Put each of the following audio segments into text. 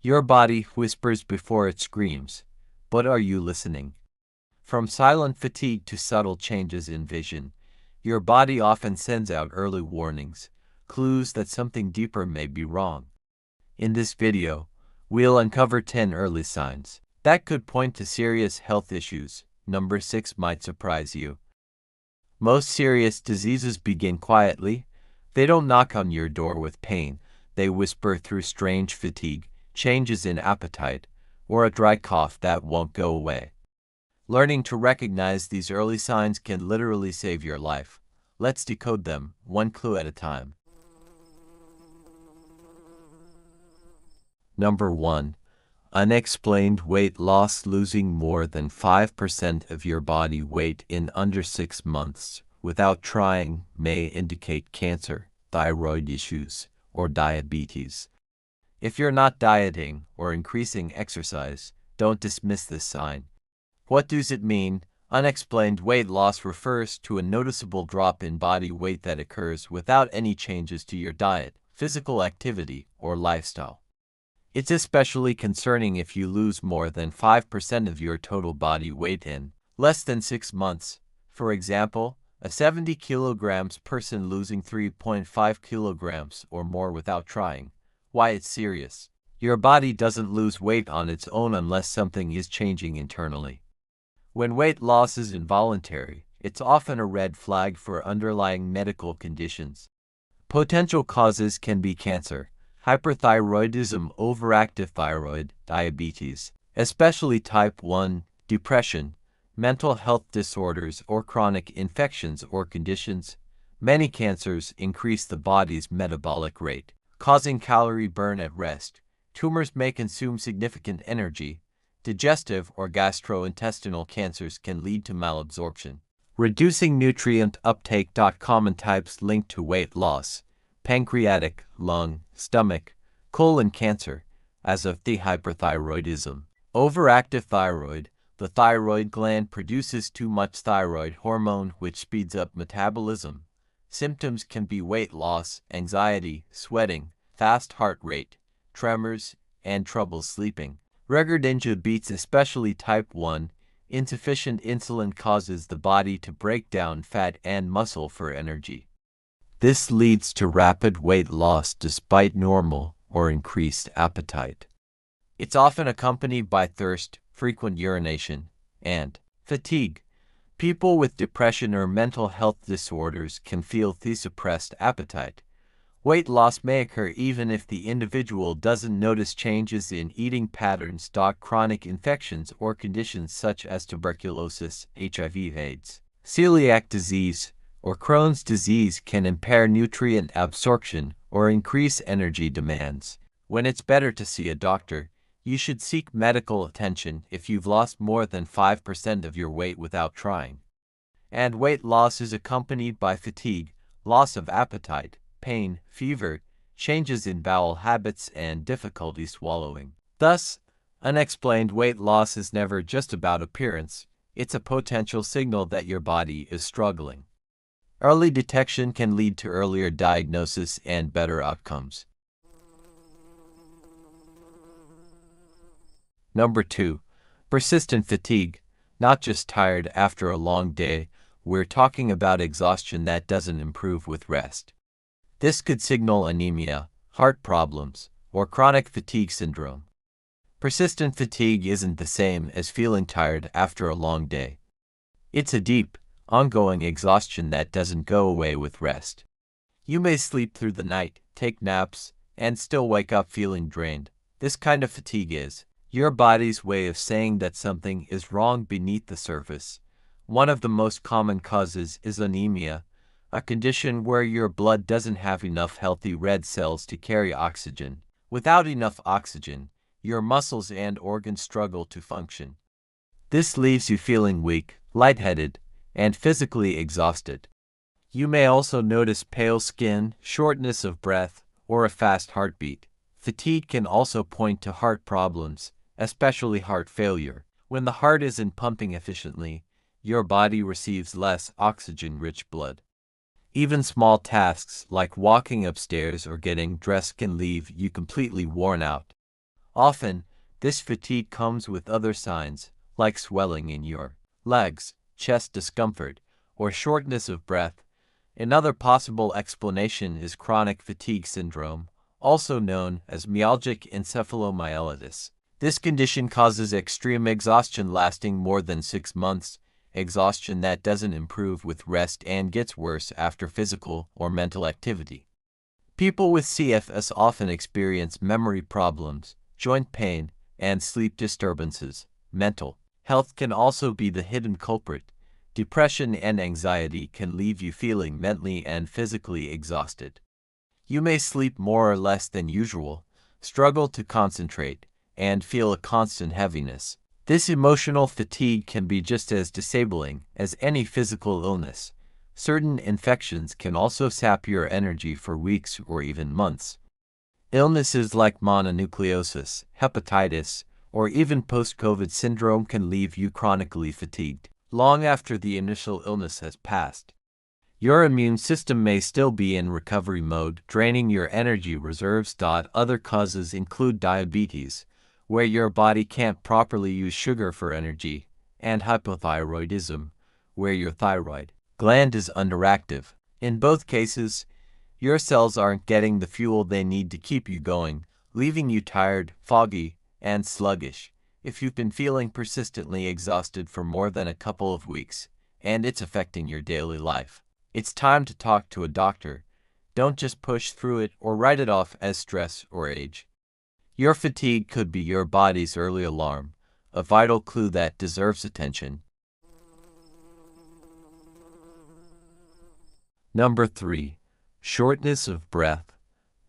Your body whispers before it screams, but are you listening? From silent fatigue to subtle changes in vision, your body often sends out early warnings, clues that something deeper may be wrong. In this video, we'll uncover 10 early signs that could point to serious health issues. Number 6 might surprise you. Most serious diseases begin quietly. They don't knock on your door with pain. They whisper through strange fatigue, changes in appetite, or a dry cough that won't go away. Learning to recognize these early signs can literally save your life. Let's decode them, one clue at a time. Number 1. Unexplained weight loss. Losing more than 5% of your body weight in under 6 months without trying may indicate cancer, thyroid issues, or diabetes. If you're not dieting or increasing exercise, don't dismiss this sign. What does it mean? Unexplained weight loss refers to a noticeable drop in body weight that occurs without any changes to your diet, physical activity, or lifestyle. It's especially concerning if you lose more than 5% of your total body weight in less than 6 months. For example, a 70 kilograms person losing 3.5 kilograms or more without trying. Why it's serious. Your body doesn't lose weight on its own unless something is changing internally. When weight loss is involuntary, it's often a red flag for underlying medical conditions. Potential causes can be cancer, hyperthyroidism, overactive thyroid, diabetes, especially type 1, depression, mental health disorders, or chronic infections or conditions. Many cancers increase the body's metabolic rate, causing calorie burn at rest. Tumors may consume significant energy. Digestive or gastrointestinal cancers can lead to malabsorption. Reducing nutrient uptake. Common types linked to weight loss: pancreatic, lung, stomach, colon cancer, as of the hyperthyroidism. Overactive thyroid. The thyroid gland produces too much thyroid hormone, which speeds up metabolism. Symptoms can be weight loss, anxiety, sweating, fast heart rate, tremors, and trouble sleeping. Regular diabetes, especially type 1, insufficient insulin causes the body to break down fat and muscle for energy. This leads to rapid weight loss despite normal or increased appetite. It's often accompanied by thirst, frequent urination, and fatigue. People with depression or mental health disorders can feel the suppressed appetite. Weight loss may occur even if the individual doesn't notice changes in eating patterns. Chronic infections or conditions such as tuberculosis, HIV/AIDS, celiac disease, or Crohn's disease can impair nutrient absorption or increase energy demands. When it's better to see a doctor, you should seek medical attention if you've lost more than 5% of your weight without trying. And weight loss is accompanied by fatigue, loss of appetite, pain, fever, changes in bowel habits, and difficulty swallowing. Thus, unexplained weight loss is never just about appearance. It's a potential signal that your body is struggling. Early detection can lead to earlier diagnosis and better outcomes. Number 2. Persistent fatigue. Not just tired after a long day, we're talking about exhaustion that doesn't improve with rest. This could signal anemia, heart problems, or chronic fatigue syndrome. Persistent fatigue isn't the same as feeling tired after a long day. It's a deep, ongoing exhaustion that doesn't go away with rest. You may sleep through the night, take naps, and still wake up feeling drained. This kind of fatigue is your body's way of saying that something is wrong beneath the surface. One of the most common causes is anemia, a condition where your blood doesn't have enough healthy red cells to carry oxygen. Without enough oxygen, your muscles and organs struggle to function. This leaves you feeling weak, lightheaded, and physically exhausted. You may also notice pale skin, shortness of breath, or a fast heartbeat. Fatigue can also point to heart problems, especially heart failure. When the heart isn't pumping efficiently, your body receives less oxygen-rich blood. Even small tasks like walking upstairs or getting dressed can leave you completely worn out. Often, this fatigue comes with other signs, like swelling in your legs, chest discomfort, or shortness of breath. Another possible explanation is chronic fatigue syndrome, also known as myalgic encephalomyelitis. This condition causes extreme exhaustion lasting more than 6 months, exhaustion that doesn't improve with rest and gets worse after physical or mental activity. People with CFS often experience memory problems, joint pain, and sleep disturbances. Mental health can also be the hidden culprit. Depression and anxiety can leave you feeling mentally and physically exhausted. You may sleep more or less than usual, struggle to concentrate, and feel a constant heaviness. This emotional fatigue can be just as disabling as any physical illness. Certain infections can also sap your energy for weeks or even months. Illnesses like mononucleosis, hepatitis, or even post-COVID syndrome can leave you chronically fatigued long after the initial illness has passed. Your immune system may still be in recovery mode, draining your energy reserves. Other causes include diabetes, where your body can't properly use sugar for energy, and hypothyroidism, where your thyroid gland is underactive. In both cases, your cells aren't getting the fuel they need to keep you going, leaving you tired, foggy, and sluggish. If you've been feeling persistently exhausted for more than a couple of weeks, and it's affecting your daily life, it's time to talk to a doctor. Don't just push through it or write it off as stress or age. Your fatigue could be your body's early alarm, a vital clue that deserves attention. Number 3. Shortness of breath.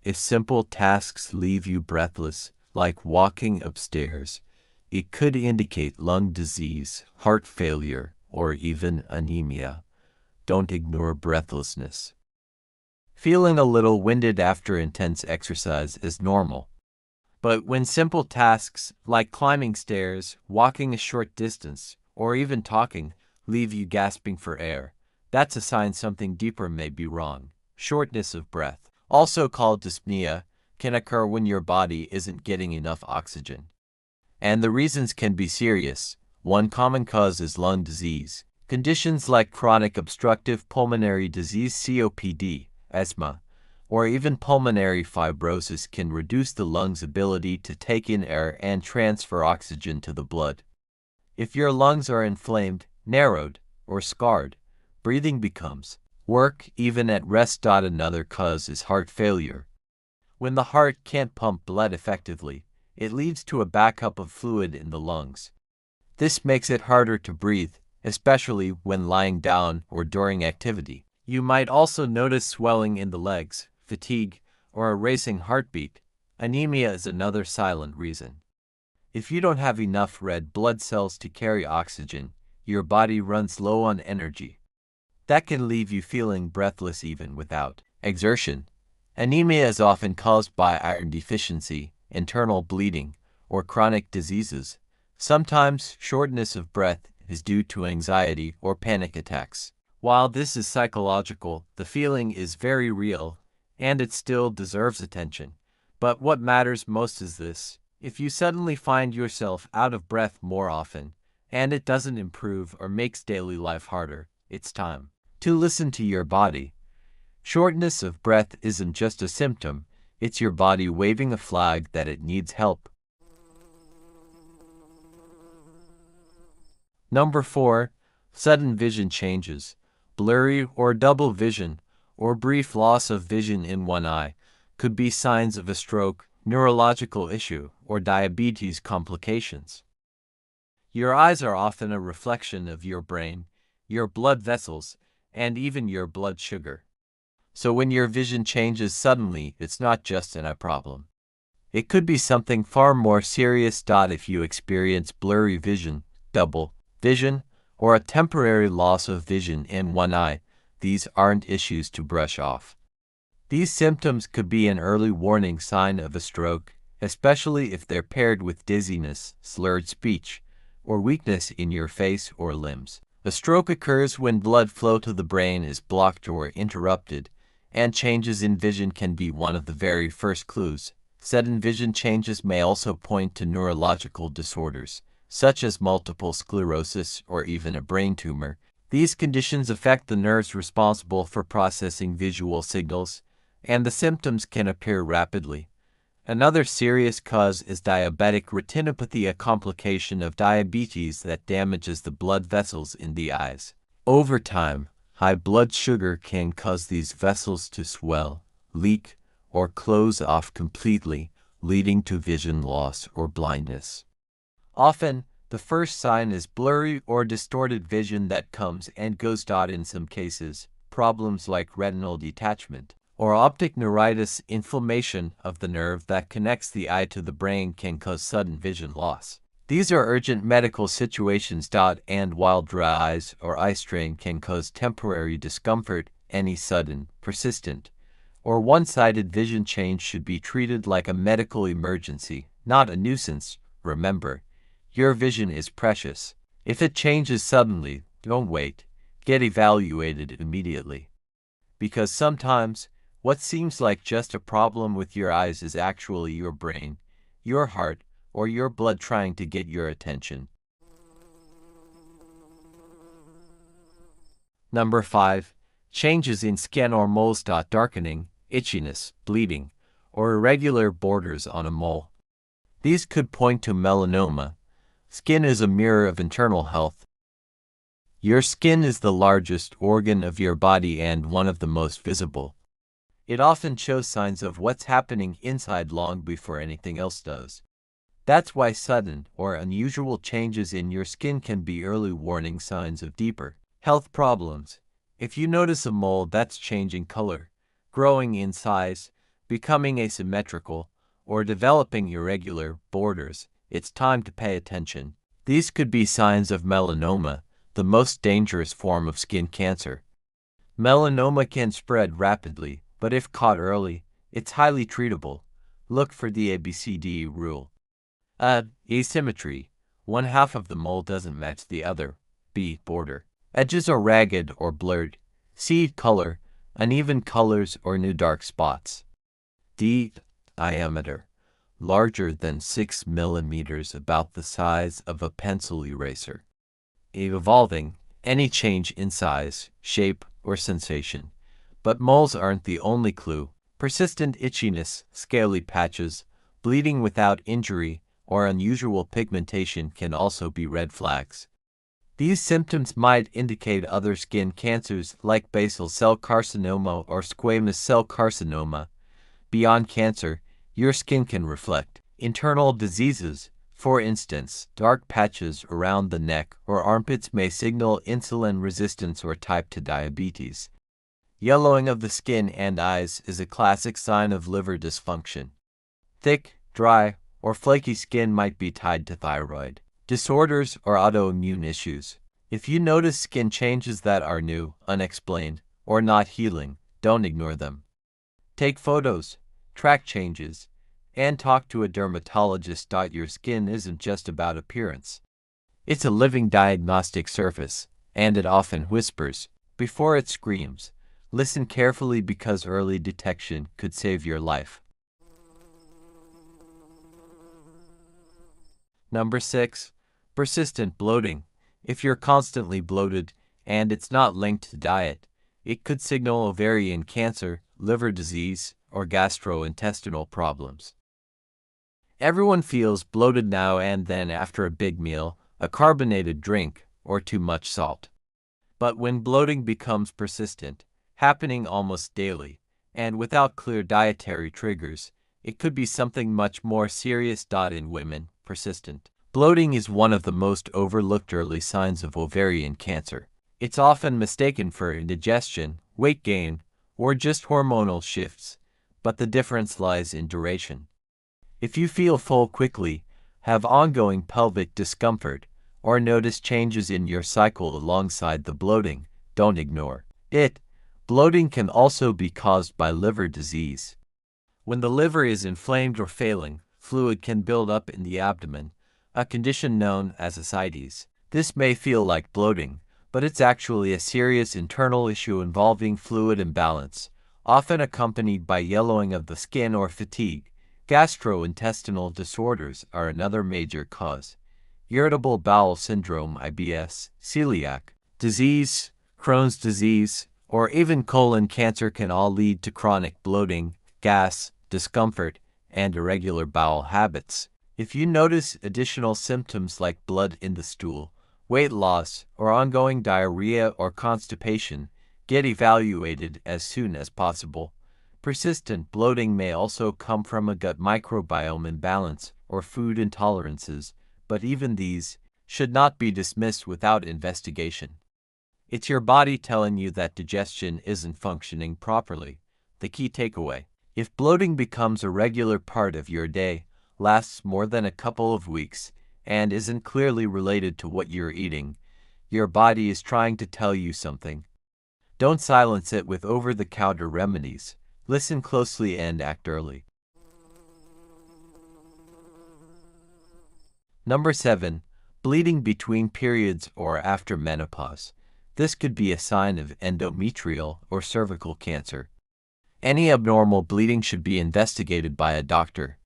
If simple tasks leave you breathless, like walking upstairs, it could indicate lung disease, heart failure, or even anemia. Don't ignore breathlessness. Feeling a little winded after intense exercise is normal. But when simple tasks like climbing stairs, walking a short distance, or even talking leave you gasping for air, that's a sign something deeper may be wrong. Shortness of breath, also called dyspnea, can occur when your body isn't getting enough oxygen. And the reasons can be serious. One common cause is lung disease. Conditions like chronic obstructive pulmonary disease (COPD), asthma, or even pulmonary fibrosis can reduce the lungs' ability to take in air and transfer oxygen to the blood. If your lungs are inflamed, narrowed, or scarred, breathing becomes work even at rest. Another cause is heart failure. When the heart can't pump blood effectively, it leads to a backup of fluid in the lungs. This makes it harder to breathe, especially when lying down or during activity. You might also notice swelling in the legs, fatigue, or a racing heartbeat. Anemia is another silent reason. If you don't have enough red blood cells to carry oxygen, your body runs low on energy. That can leave you feeling breathless even without exertion. Anemia is often caused by iron deficiency, internal bleeding, or chronic diseases. Sometimes shortness of breath is due to anxiety or panic attacks. While this is psychological, the feeling is very real, and it still deserves attention. But what matters most is this: if you suddenly find yourself out of breath more often, and it doesn't improve or makes daily life harder, it's time to listen to your body. Shortness of breath isn't just a symptom, it's your body waving a flag that it needs help. Number 4. Sudden vision changes. Blurry or double vision, or brief loss of vision in one eye, could be signs of a stroke, neurological issue, or diabetes complications. Your eyes are often a reflection of your brain, your blood vessels, and even your blood sugar. So when your vision changes suddenly, it's not just an eye problem. It could be something far more serious. If you experience blurry vision, double vision, or a temporary loss of vision in one eye, these aren't issues to brush off. These symptoms could be an early warning sign of a stroke, especially if they're paired with dizziness, slurred speech, or weakness in your face or limbs. A stroke occurs when blood flow to the brain is blocked or interrupted, and changes in vision can be one of the very first clues. Sudden vision changes may also point to neurological disorders, such as multiple sclerosis or even a brain tumor. These conditions affect the nerves responsible for processing visual signals, and the symptoms can appear rapidly. Another serious cause is diabetic retinopathy, a complication of diabetes that damages the blood vessels in the eyes. Over time, high blood sugar can cause these vessels to swell, leak, or close off completely, leading to vision loss or blindness. Often, the first sign is blurry or distorted vision that comes and goes. In some cases, problems like retinal detachment or optic neuritis, inflammation of the nerve that connects the eye to the brain, can cause sudden vision loss. These are urgent medical situations. And while dry eyes or eye strain can cause temporary discomfort, any sudden, persistent, or one-sided vision change should be treated like a medical emergency, not a nuisance. Remember, your vision is precious. If it changes suddenly, don't wait. Get evaluated immediately. Because sometimes, what seems like just a problem with your eyes is actually your brain, your heart, or your blood trying to get your attention. Number 5. Changes in skin or moles. Darkening, itchiness, bleeding, or irregular borders on a mole. These could point to melanoma. Skin is a mirror of internal health. Your skin is the largest organ of your body and one of the most visible. It often shows signs of what's happening inside long before anything else does. That's why sudden or unusual changes in your skin can be early warning signs of deeper health problems. If you notice a mole that's changing color, growing in size, becoming asymmetrical, or developing irregular borders, it's time to pay attention. These could be signs of melanoma, the most dangerous form of skin cancer. Melanoma can spread rapidly, but if caught early, it's highly treatable. Look for the ABCD rule. A. Asymmetry. One half of the mole doesn't match the other. B. Border. Edges are ragged or blurred. C. Color. Uneven colors or new dark spots. D. Diameter. Larger than 6 millimeters, about the size of a pencil eraser. Evolving. Any change in size, shape, or sensation. But moles aren't the only clue. Persistent itchiness, scaly patches, bleeding without injury, or unusual pigmentation can also be red flags. These symptoms might indicate other skin cancers like basal cell carcinoma or squamous cell carcinoma. Beyond cancer, your skin can reflect internal diseases. For instance, dark patches around the neck or armpits may signal insulin resistance or type 2 diabetes. Yellowing of the skin and eyes is a classic sign of liver dysfunction. Thick, dry, or flaky skin might be tied to thyroid disorders or autoimmune issues. If you notice skin changes that are new, unexplained, or not healing, don't ignore them. Take photos, track changes, and talk to a dermatologist. Your skin isn't just about appearance. It's a living diagnostic surface, and it often whispers before it screams. Listen carefully because early detection could save your life. Number 6. Persistent bloating. If you're constantly bloated and it's not linked to diet, it could signal ovarian cancer, liver disease, or gastrointestinal problems. Everyone feels bloated now and then after a big meal, a carbonated drink, or too much salt. But when bloating becomes persistent, happening almost daily, and without clear dietary triggers, it could be something much more serious. In women, persistent bloating is one of the most overlooked early signs of ovarian cancer. It's often mistaken for indigestion, weight gain, or just hormonal shifts, but the difference lies in duration. If you feel full quickly, have ongoing pelvic discomfort, or notice changes in your cycle alongside the bloating, don't ignore it. Bloating can also be caused by liver disease. When the liver is inflamed or failing, fluid can build up in the abdomen, a condition known as ascites. This may feel like bloating, but it's actually a serious internal issue involving fluid imbalance, often accompanied by yellowing of the skin or fatigue. Gastrointestinal disorders are another major cause. Irritable bowel syndrome (IBS), celiac disease, Crohn's disease, or even colon cancer can all lead to chronic bloating, gas, discomfort, and irregular bowel habits. If you notice additional symptoms like blood in the stool, weight loss, or ongoing diarrhea or constipation, get evaluated as soon as possible. Persistent bloating may also come from a gut microbiome imbalance or food intolerances, but even these should not be dismissed without investigation. It's your body telling you that digestion isn't functioning properly. The key takeaway: if bloating becomes a regular part of your day, lasts more than a couple of weeks, and isn't clearly related to what you're eating, your body is trying to tell you something. Don't silence it with over-the-counter remedies. Listen closely and act early. Number 7. Bleeding between periods or after menopause. This could be a sign of endometrial or cervical cancer. Any abnormal bleeding should be investigated by a doctor.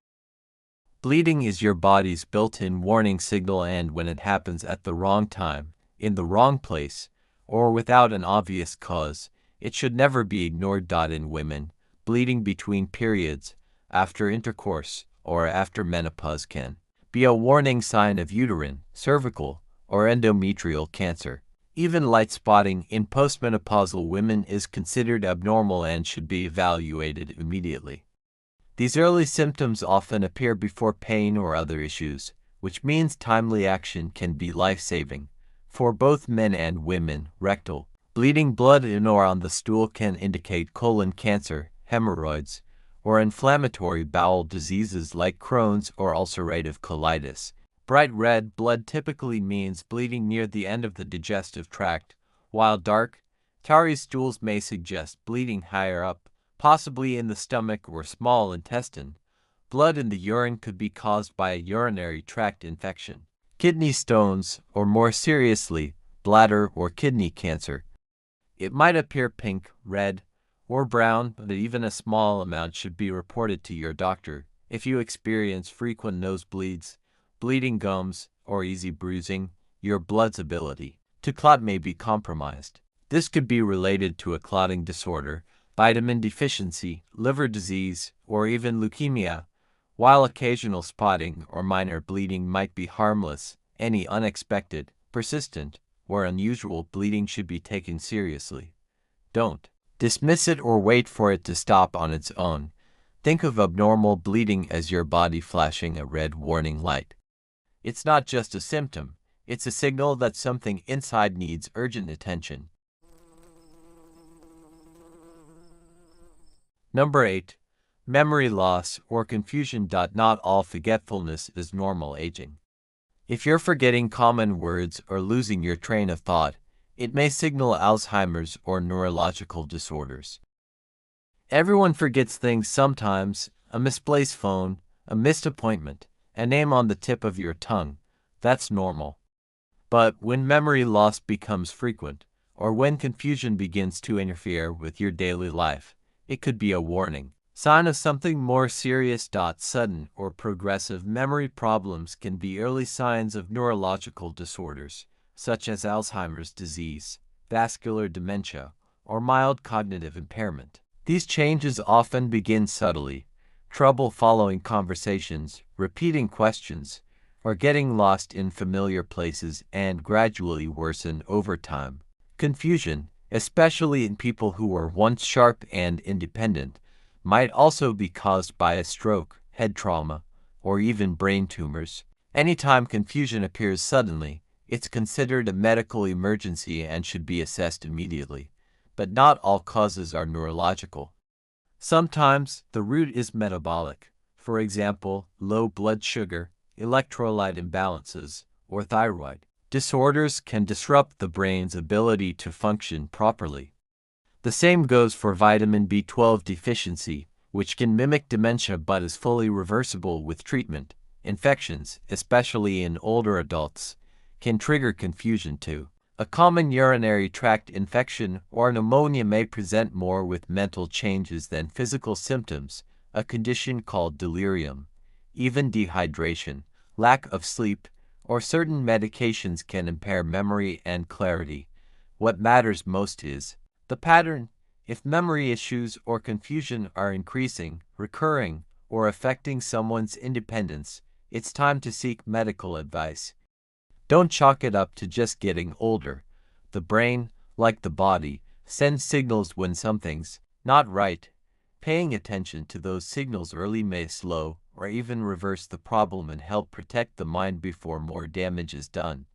Bleeding is your body's built-in warning signal, and when it happens at the wrong time, in the wrong place, or without an obvious cause, it should never be ignored. In women, bleeding between periods, after intercourse, or after menopause can be a warning sign of uterine, cervical, or endometrial cancer. Even light spotting in postmenopausal women is considered abnormal and should be evaluated immediately. These early symptoms often appear before pain or other issues, which means timely action can be life-saving. For both men and women, rectal bleeding, blood in or on the stool, can indicate colon cancer, hemorrhoids, or inflammatory bowel diseases like Crohn's or ulcerative colitis. Bright red blood typically means bleeding near the end of the digestive tract, while dark, tarry stools may suggest bleeding higher up, possibly in the stomach or small intestine. Blood in the urine could be caused by a urinary tract infection, kidney stones, or more seriously, bladder or kidney cancer. It might appear pink, red, or brown, but even a small amount should be reported to your doctor. If you experience frequent nosebleeds, bleeding gums, or easy bruising, your blood's ability to clot may be compromised. This could be related to a clotting disorder, vitamin deficiency, liver disease, or even leukemia. While occasional spotting or minor bleeding might be harmless, any unexpected, persistent, or unusual bleeding should be taken seriously. Don't dismiss it or wait for it to stop on its own. Think of abnormal bleeding as your body flashing a red warning light. It's not just a symptom, it's a signal that something inside needs urgent attention. Number 8. Memory loss or confusion. Not all forgetfulness is normal aging. If you're forgetting common words or losing your train of thought, it may signal Alzheimer's or neurological disorders. Everyone forgets things sometimes: a misplaced phone, a missed appointment, a name on the tip of your tongue. That's normal. But when memory loss becomes frequent, or when confusion begins to interfere with your daily life, it could be a warning sign of something more serious. Sudden or progressive memory problems can be early signs of neurological disorders, such as Alzheimer's disease, vascular dementia, or mild cognitive impairment. These changes often begin subtly: trouble following conversations, repeating questions, or getting lost in familiar places, and gradually worsen over time. Confusion, especially in people who were once sharp and independent, might also be caused by a stroke, head trauma, or even brain tumors. Anytime confusion appears suddenly, it's considered a medical emergency and should be assessed immediately. But not all causes are neurological. Sometimes the root is metabolic. For example, low blood sugar, electrolyte imbalances, or thyroid disorders can disrupt the brain's ability to function properly. The same goes for vitamin B12 deficiency, which can mimic dementia but is fully reversible with treatment. Infections, especially in older adults, can trigger confusion too. A common urinary tract infection or pneumonia may present more with mental changes than physical symptoms, a condition called delirium. Even dehydration, lack of sleep, or certain medications can impair memory and clarity. What matters most is the pattern. If memory issues or confusion are increasing, recurring, or affecting someone's independence, it's time to seek medical advice. Don't chalk it up to just getting older. The brain, like the body, sends signals when something's not right. Paying attention to those signals early may slow or even reverse the problem and help protect the mind before more damage is done.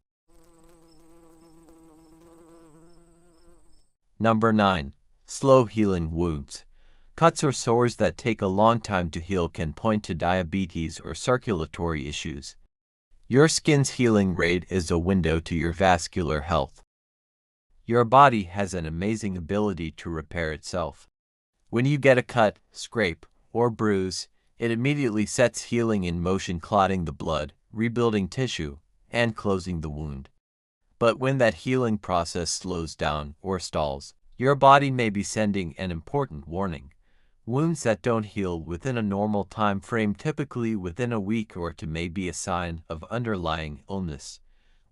Number 9. Slow healing wounds. Cuts or sores that take a long time to heal can point to diabetes or circulatory issues. Your skin's healing rate is a window to your vascular health. Your body has an amazing ability to repair itself. When you get a cut, scrape, or bruise, it immediately sets healing in motion, clotting the blood, rebuilding tissue, and closing the wound. But when that healing process slows down or stalls, your body may be sending an important warning. Wounds that don't heal within a normal time frame, typically within a week or two, may be a sign of underlying illness.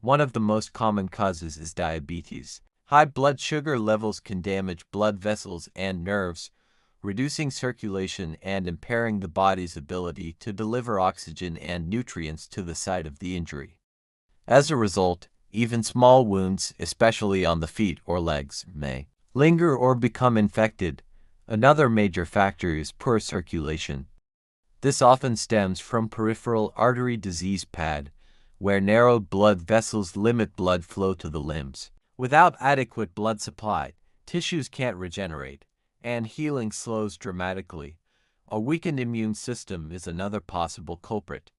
One of the most common causes is diabetes. High blood sugar levels can damage blood vessels and nerves, reducing circulation and impairing the body's ability to deliver oxygen and nutrients to the site of the injury. As a result, even small wounds, especially on the feet or legs, may linger or become infected. Another major factor is poor circulation. This often stems from peripheral artery disease (PAD), where narrowed blood vessels limit blood flow to the limbs. Without adequate blood supply, tissues can't regenerate, and healing slows dramatically. A weakened immune system is another possible culprit.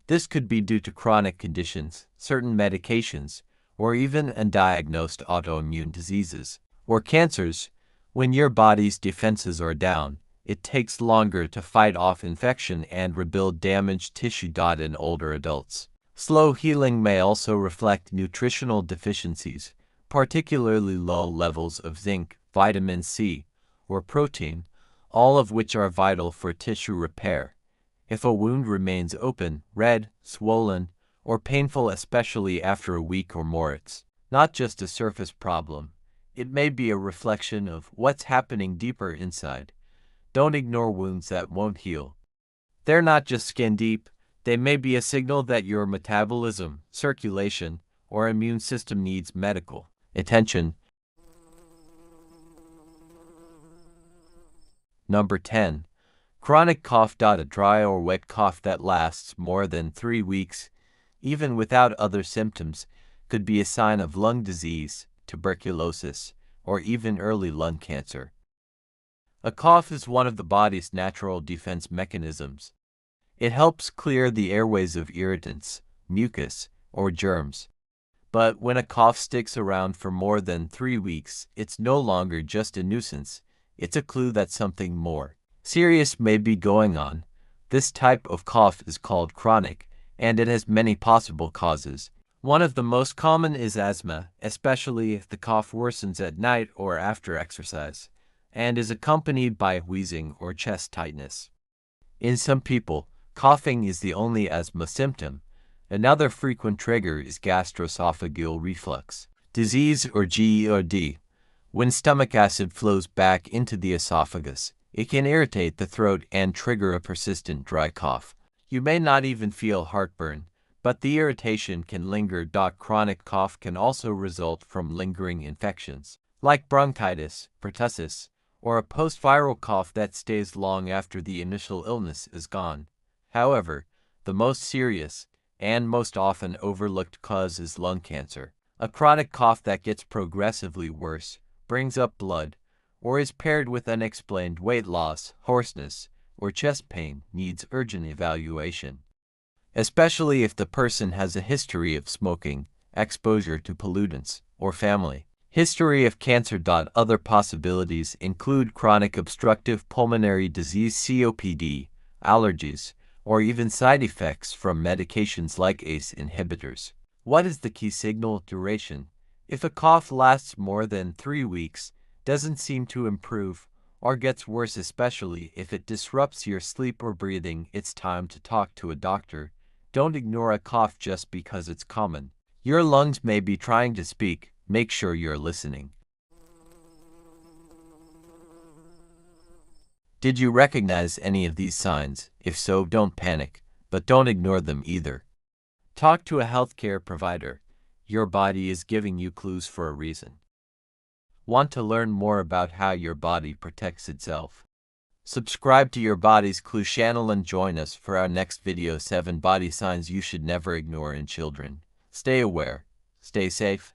This could be due to chronic conditions, certain medications, or even undiagnosed autoimmune diseases or cancers. When your body's defenses are down, it takes longer to fight off infection and rebuild damaged tissue. In older adults, slow healing may also reflect nutritional deficiencies, particularly low levels of zinc, vitamin C, or protein, all of which are vital for tissue repair. If a wound remains open, red, swollen, or painful, especially after a week or more, it's not just a surface problem. It may be a reflection of what's happening deeper inside. Don't ignore wounds that won't heal. They're not just skin deep, they may be a signal that your metabolism, circulation, or immune system needs medical attention. Number 10. Chronic cough. A dry or wet cough that lasts more than 3 weeks, even without other symptoms, could be a sign of lung disease, tuberculosis, or even early lung cancer. A cough is one of the body's natural defense mechanisms. It helps clear the airways of irritants, mucus, or germs. But when a cough sticks around for more than 3 weeks, it's no longer just a nuisance. It's a clue that something more serious may be going on. This type of cough is called chronic, and it has many possible causes. One of the most common is asthma, especially if the cough worsens at night or after exercise, and is accompanied by wheezing or chest tightness. In some people, coughing is the only asthma symptom. Another frequent trigger is gastroesophageal reflux disease, or GERD. When stomach acid flows back into the esophagus, it can irritate the throat and trigger a persistent dry cough. You may not even feel heartburn, but the irritation can linger. Chronic cough can also result from lingering infections, like bronchitis, pertussis, or a post-viral cough that stays long after the initial illness is gone. However, the most serious and most often overlooked cause is lung cancer. A chronic cough that gets progressively worse, brings up blood, or is paired with unexplained weight loss, hoarseness, or chest pain needs urgent evaluation, especially if the person has a history of smoking, exposure to pollutants, or family history of cancer. Other possibilities include chronic obstructive pulmonary disease (COPD), allergies, or even side effects from medications like ACE inhibitors. What is the key signal? Duration. If a cough lasts more than 3 weeks, doesn't seem to improve, or gets worse, especially if it disrupts your sleep or breathing, it's time to talk to a doctor. Don't ignore a cough just because it's common. Your lungs may be trying to speak. Make sure you're listening. Did you recognize any of these signs? If so, don't panic, but don't ignore them either. Talk to a healthcare provider. Your body is giving you clues for a reason. Want to learn more about how your body protects itself? Subscribe to Your Body's Clue channel and join us for our next video: 7 body signs you should never ignore in children. Stay aware, stay safe,